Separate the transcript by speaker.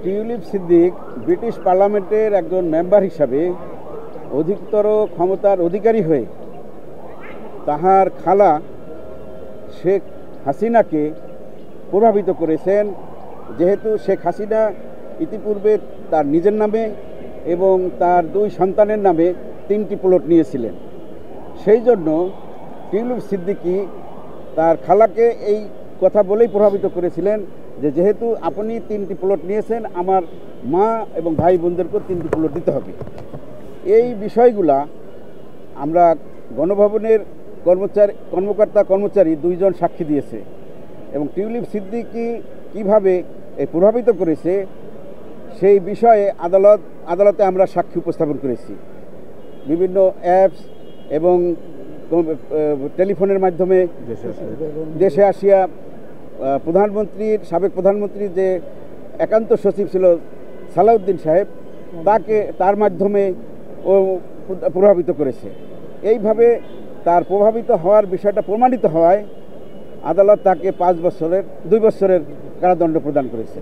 Speaker 1: Tulip Siddique British পার্লামেন্টের একজন member হিসাবে অধিকতর ক্ষমতার অধিকারী হয়ে তাহার খালা শেখ হাসিনাকে প্রভাবিত করেছেন। যেহেতু শেখ হাসিনা ইতিপূর্বে তার নিজের নামে এবং তার দুই সন্তানের নামে 3টি প্লট নিয়েছিলেন, সেই জন্য টিউলিপ সিদ্দিকী তার খালাকে এই কথা বলেই প্রভাবিত করেছিলেন যে যেহেতু আপনি 3টি প্লট নিয়েছেন, আমার মা এবং ভাই বোনদেরকেও 3টি প্লট দিতে হবে। এই বিষয়গুলা আমরা গণভবনের কর্মকর্তা কর্মচারী 2 জন সাক্ষী দিয়েছে এবং টিউলিপ সিদ্দিকী কীভাবে প্রভাবিত করেছে সেই বিষয়ে আদালতে আমরা সাক্ষী উপস্থাপন করেছি। বিভিন্ন অ্যাপস এবং টেলিফোনের মাধ্যমে দেশে আসিয়া সাবেক প্রধানমন্ত্রীর যে একান্ত সচিব ছিল সালাউদ্দিন সাহেব, তার মাধ্যমে ও প্রভাবিত করেছে। এইভাবে তার প্রভাবিত হওয়ার বিষয়টা প্রমাণিত হওয়ায় আদালত তাকে 2 বছরের কারাদণ্ড প্রদান করেছে।